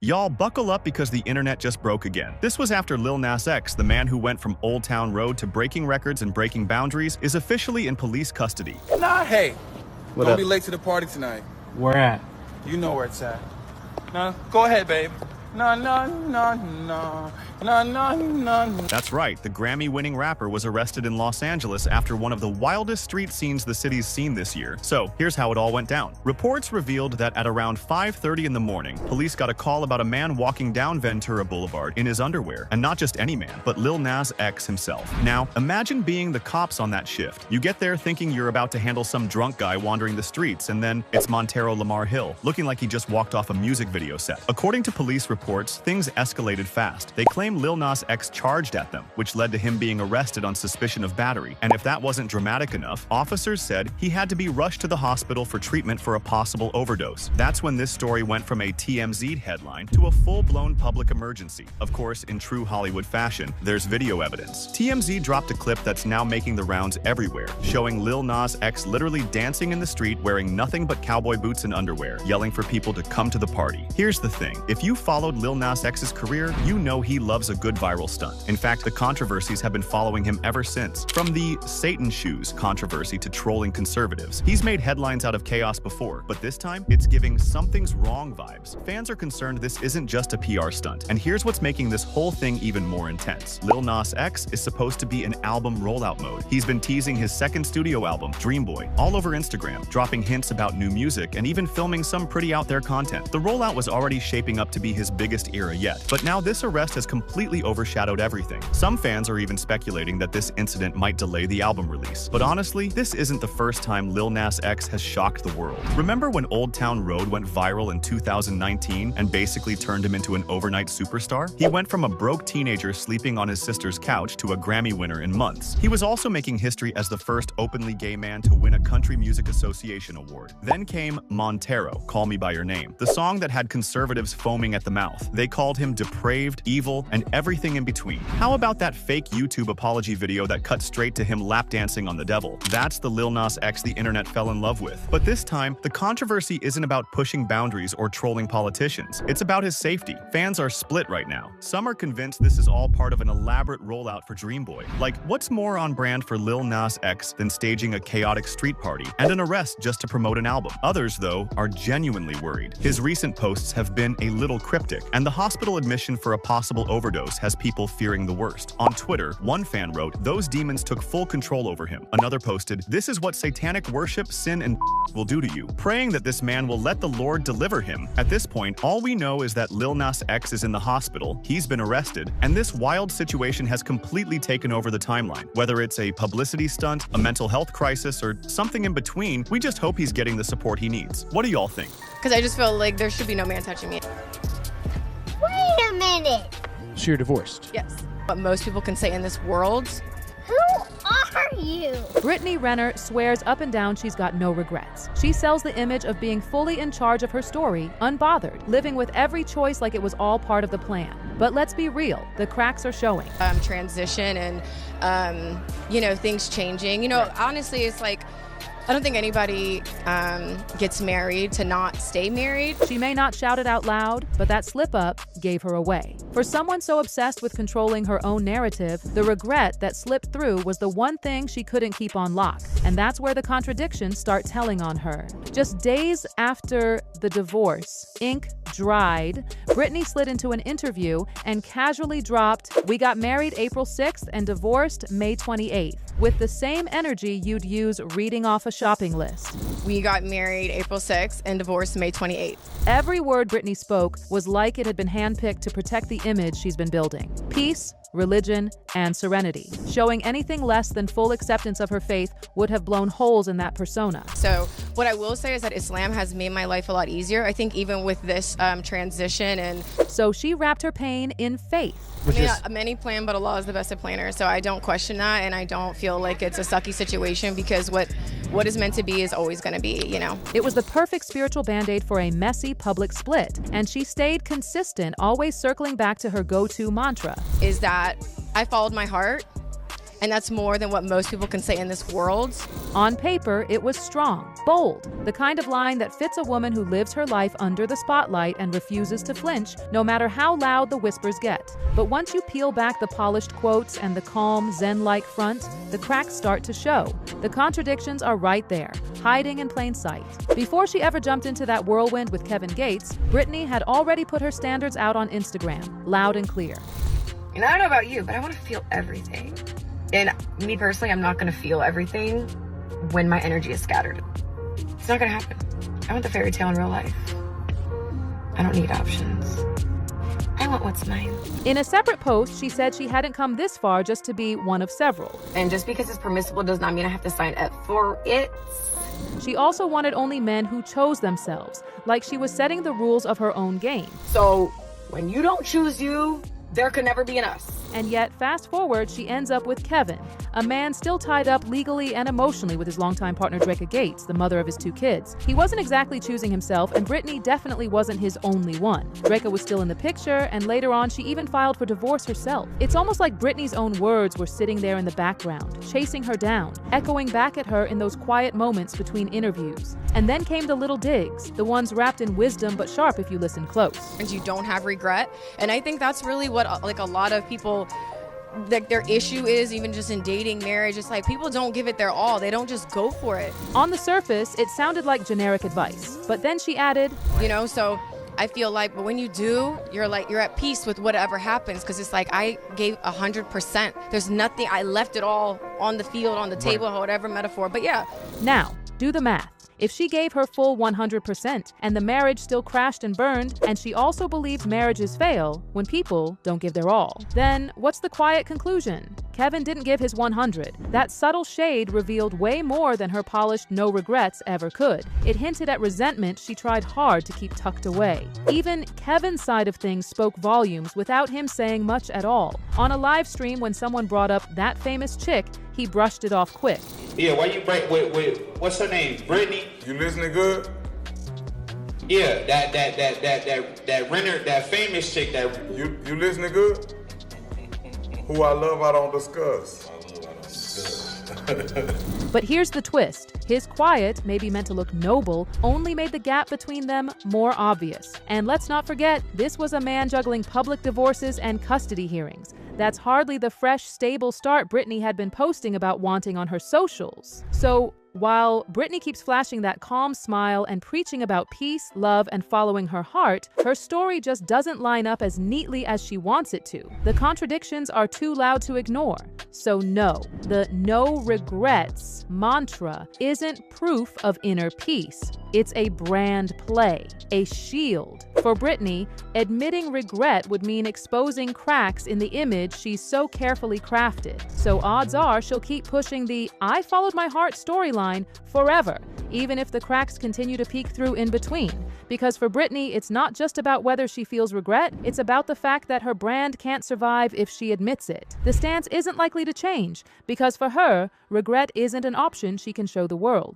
Y'all buckle up because the internet just broke again. This was after Lil Nas X, the man who went from Old Town Road to breaking records and breaking boundaries, is officially in police custody. Nah, hey, What don't up? be late to the party tonight. Where at? You know where it's at. No, go ahead, babe. No, no, no, no, no, no, no. That's right, the Grammy-winning rapper was arrested in Los Angeles after one of the wildest street scenes the city's seen this year. So, here's how it all went down. Reports revealed that at around 5:30 in the morning, police got a call about a man walking down Ventura Boulevard in his underwear. And not just any man, but Lil Nas X himself. Now, imagine being the cops on that shift. You get there thinking you're about to handle some drunk guy wandering the streets, and then it's Montero Lamar Hill, looking like he just walked off a music video set. According to police reports, things escalated fast. They claim Lil Nas X charged at them, which led to him being arrested on suspicion of battery. And if that wasn't dramatic enough, officers said he had to be rushed to the hospital for treatment for a possible overdose. That's when this story went from a TMZ headline to a full-blown public emergency. Of course, in true Hollywood fashion, there's video evidence. TMZ dropped a clip that's now making the rounds everywhere, showing Lil Nas X literally dancing in the street wearing nothing but cowboy boots and underwear, yelling for people to come to the party. Here's the thing, if you followed Lil Nas X's career, you know he loves a good viral stunt. In fact, the controversies have been following him ever since. From the Satan shoes controversy to trolling conservatives. He's made headlines out of chaos before, but this time, it's giving something's wrong vibes. Fans are concerned this isn't just a PR stunt, and here's what's making this whole thing even more intense. Lil Nas X is supposed to be in album rollout mode. He's been teasing his second studio album, Dream Boy, all over Instagram, dropping hints about new music and even filming some pretty out there content. The rollout was already shaping up to be his biggest era yet, but now this arrest has completely overshadowed everything. Some fans are even speculating that this incident might delay the album release. But honestly, this isn't the first time Lil Nas X has shocked the world. Remember when Old Town Road went viral in 2019 and basically turned him into an overnight superstar? He went from a broke teenager sleeping on his sister's couch to a Grammy winner in months. He was also making history as the first openly gay man to win a Country Music Association award. Then came Montero, Call Me By Your Name, the song that had conservatives foaming at the mouth. They called him depraved, evil, and everything in between. How about that fake YouTube apology video that cut straight to him lap dancing on the devil? That's the Lil Nas X the internet fell in love with. But this time, the controversy isn't about pushing boundaries or trolling politicians. It's about his safety. Fans are split right now. Some are convinced this is all part of an elaborate rollout for Dream Boy. Like, what's more on brand for Lil Nas X than staging a chaotic street party and an arrest just to promote an album? Others, though, are genuinely worried. His recent posts have been a little cryptic, and the hospital admission for a possible overdose has people fearing the worst. On Twitter, one fan wrote, "Those demons took full control over him." Another posted, "This is what satanic worship, sin, and will do to you," praying that this man will let the Lord deliver him. At this point, all we know is that Lil Nas X is in the hospital, he's been arrested, and this wild situation has completely taken over the timeline. Whether it's a publicity stunt, a mental health crisis, or something in between, we just hope he's getting the support he needs. What do y'all think? Because I just feel like there should be no man touching me. Wait a minute. So you're divorced? Yes. What most people can say in this world. Who are you? Brittany Renner swears up and down she's got no regrets. She sells the image of being fully in charge of her story, unbothered, living with every choice like it was all part of the plan. But let's be real, the cracks are showing. Transition and, things changing. Honestly, it's like, I don't think anybody gets married to not stay married. She may not shout it out loud, but that slip-up gave her away. For someone so obsessed with controlling her own narrative, the regret that slipped through was the one thing she couldn't keep on lock. And that's where the contradictions start telling on her. Just days after the divorce, ink dried, Brittany slid into an interview and casually dropped, "We got married April 6th and divorced May 28th. With the same energy you'd use reading off a shopping list. We got married April 6th and divorced May 28th. Every word Brittany spoke was like it had been handpicked to protect the image she's been building. Peace, religion, and serenity. Showing anything less than full acceptance of her faith would have blown holes in that persona. So what I will say is that Islam has made my life a lot easier. I think even with this transition and... So she wrapped her pain in faith. Many plan, but Allah is the best of planners. So I don't question that, and I don't feel like it's a sucky situation because what is meant to be is always going to be, It was the perfect spiritual band-aid for a messy public split, and she stayed consistent, always circling back to her go-to mantra. Is that I followed my heart, And that's more than what most people can say in this world. On paper, it was strong, bold, the kind of line that fits a woman who lives her life under the spotlight and refuses to flinch, no matter how loud the whispers get. But once you peel back the polished quotes and the calm, zen-like front, the cracks start to show. The contradictions are right there, hiding in plain sight. Before she ever jumped into that whirlwind with Kevin Gates, Brittany had already put her standards out on Instagram, loud and clear. And I don't know about you, but I want to feel everything. And me personally, I'm not going to feel everything when my energy is scattered. It's not going to happen. I want the fairy tale in real life. I don't need options. I want what's mine. In a separate post, she said she hadn't come this far just to be one of several. And just because it's permissible does not mean I have to sign up for it. She also wanted only men who chose themselves, like she was setting the rules of her own game. So when you don't choose you, there could never be an us. And yet, fast forward, she ends up with Kevin, a man still tied up legally and emotionally with his longtime partner Draka Gates, the mother of his 2 kids. He wasn't exactly choosing himself, and Brittany definitely wasn't his only one. Draka was still in the picture, and later on, she even filed for divorce herself. It's almost like Brittany's own words were sitting there in the background, chasing her down, echoing back at her in those quiet moments between interviews. And then came the little digs, the ones wrapped in wisdom but sharp if you listen close. And you don't have regret. And I think that's really what like a lot of people, like their issue is, even just in dating, marriage. It's like people don't give it their all. They don't just go for it. On the surface, it sounded like generic advice. But then she added, so I feel like, but when you do, you're at peace with whatever happens, because it's like I gave 100%. There's nothing, I left it all on the field, on the table, whatever metaphor. But yeah. Now, do the math. If she gave her full 100% and the marriage still crashed and burned, and she also believes marriages fail when people don't give their all, then what's the quiet conclusion? Kevin didn't give his 100. That subtle shade revealed way more than her polished no regrets ever could. It hinted at resentment she tried hard to keep tucked away. Even Kevin's side of things spoke volumes without him saying much at all. On a live stream, when someone brought up that famous chick, he brushed it off quick. Yeah, why you break with what's her name? Brittany? You listening good? Yeah, that renter, that famous chick that You listening good? Who I love, I don't discuss. But here's the twist. His quiet, maybe meant to look noble, only made the gap between them more obvious. And let's not forget, this was a man juggling public divorces and custody hearings. That's hardly the fresh, stable start Brittany had been posting about wanting on her socials. So, while Brittany keeps flashing that calm smile and preaching about peace, love, and following her heart, her story just doesn't line up as neatly as she wants it to. The contradictions are too loud to ignore. So no, the no regrets mantra isn't proof of inner peace. It's a brand play, a shield. For Brittany, admitting regret would mean exposing cracks in the image she's so carefully crafted. So odds are she'll keep pushing the I followed my heart storyline forever, even if the cracks continue to peek through in between. Because for Brittany, it's not just about whether she feels regret, it's about the fact that her brand can't survive if she admits it. The stance isn't likely to change, because for her, regret isn't an option she can show the world.